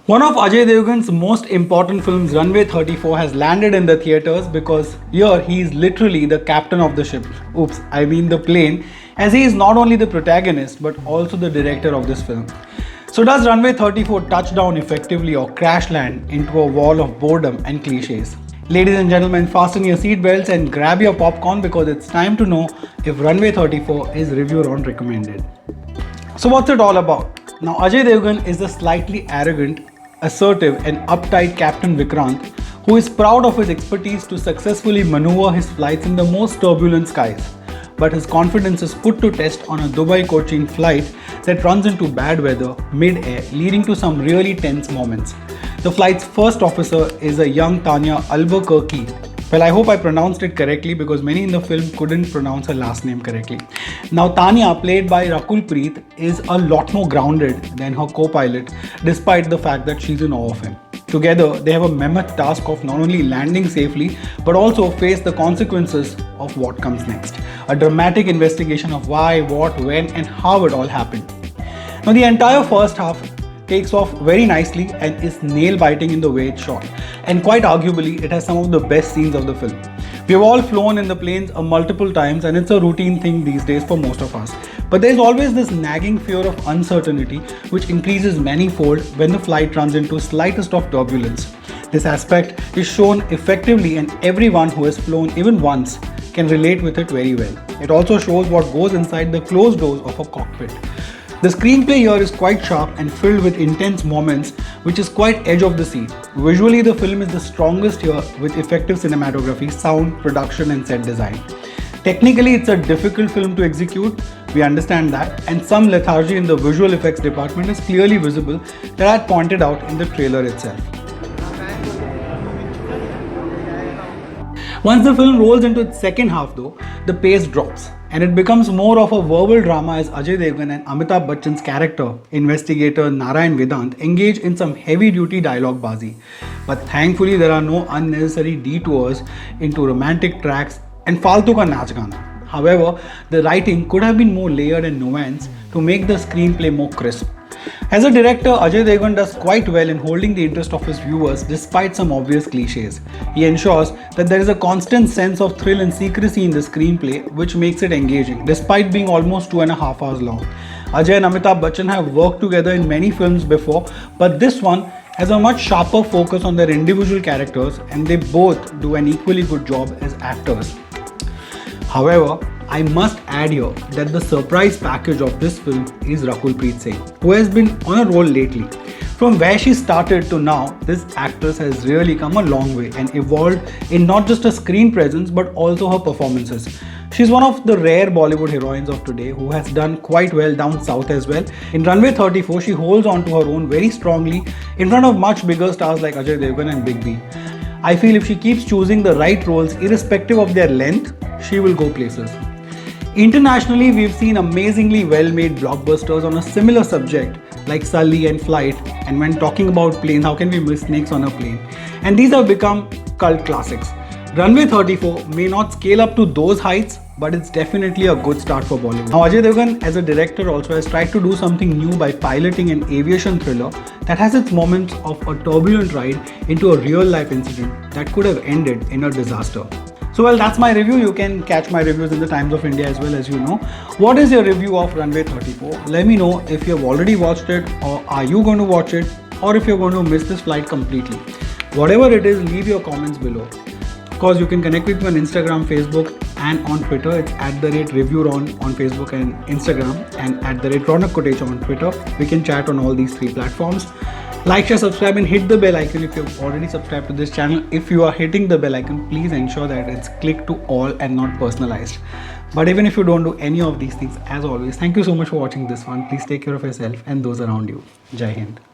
One of Ajay Devgn's most important films, Runway 34, has landed in the theatres because here he is literally the captain of the ship. Oops, I mean the plane, as he is not only the protagonist but also the director of this film. So does Runway 34 touch down effectively or crash land into a wall of boredom and cliches? Ladies and gentlemen, fasten your seatbelts and grab your popcorn because it's time to know if Runway 34 is Reviewron recommended. So what's it all about? Now Ajay Devgn is the slightly arrogant, assertive and uptight Captain Vikrant who is proud of his expertise to successfully maneuver his flights in the most turbulent skies. But his confidence is put to test on a Dubai-Cochin flight that runs into bad weather mid-air, leading to some really tense moments. The flight's first officer is a young Tanya Albuquerque. Well, I hope I pronounced it correctly because many in the film couldn't pronounce her last name correctly. Now, Tanya, played by Rakul Preet, is a lot more grounded than her co-pilot, despite the fact that she's in awe of him. Together, they have a mammoth task of not only landing safely, but also face the consequences of what comes next. A dramatic investigation of why, what, when, and how it all happened. Now, the entire first half takes off very nicely and is nail-biting in the way it's shot. And quite arguably, it has some of the best scenes of the film. We have all flown in the planes multiple times and it's a routine thing these days for most of us. But there's always this nagging fear of uncertainty which increases manifold when the flight runs into slightest of turbulence. This aspect is shown effectively and everyone who has flown even once can relate with it very well. It also shows what goes inside the closed doors of a cockpit. The screenplay here is quite sharp and filled with intense moments, which is quite edge of the seat. Visually, the film is the strongest here with effective cinematography, sound, production and set design. Technically, it's a difficult film to execute, we understand that, and some lethargy in the visual effects department is clearly visible that I had pointed out in the trailer itself. Once the film rolls into its second half though, the pace drops and it becomes more of a verbal drama as Ajay Devgn and Amitabh Bachchan's character, investigator Narayan Vedant, engage in some heavy-duty dialogue bazi. But thankfully there are no unnecessary detours into romantic tracks and faltu ka naach gana. However, the writing could have been more layered and nuanced to make the screenplay more crisp. As a director, Ajay Devgn does quite well in holding the interest of his viewers despite some obvious cliches. He ensures that there is a constant sense of thrill and secrecy in the screenplay which makes it engaging despite being almost 2.5 hours long. Ajay and Amitabh Bachchan have worked together in many films before, but this one has a much sharper focus on their individual characters and they both do an equally good job as actors. However, I must add here that the surprise package of this film is Rakul Preet Singh, who has been on a roll lately. From where she started to now, this actress has really come a long way and evolved in not just her screen presence but also her performances. She's one of the rare Bollywood heroines of today who has done quite well down south as well. In Runway 34, she holds on to her own very strongly in front of much bigger stars like Ajay Devgn and Big B. I feel if she keeps choosing the right roles irrespective of their length, she will go places. Internationally, we've seen amazingly well-made blockbusters on a similar subject like Sully and Flight, and when talking about planes, how can we miss Snakes on a Plane? And these have become cult classics. Runway 34 may not scale up to those heights, but it's definitely a good start for Bollywood. Now Ajay Devgn as a director also has tried to do something new by piloting an aviation thriller that has its moments of a turbulent ride into a real-life incident that could have ended in a disaster. So well, that's my review. You can catch my reviews in the Times of India as well, as you know. What is your review of Runway 34? Let me know if you have already watched it or are you going to watch it or if you're going to miss this flight completely. Whatever it is, leave your comments below. Of course, you can connect with me on Instagram, Facebook and on Twitter. It's @Reviewron on Facebook and Instagram and @Ronak Kotecha on Twitter. We can chat on all these three platforms. Like, share, subscribe and hit the bell icon if you've already subscribed to this channel. If you are hitting the bell icon, please ensure that it's clicked to all and not personalized. But even if you don't do any of these things, as always, thank you so much for watching this one. Please take care of yourself and those around you. Jai Hind.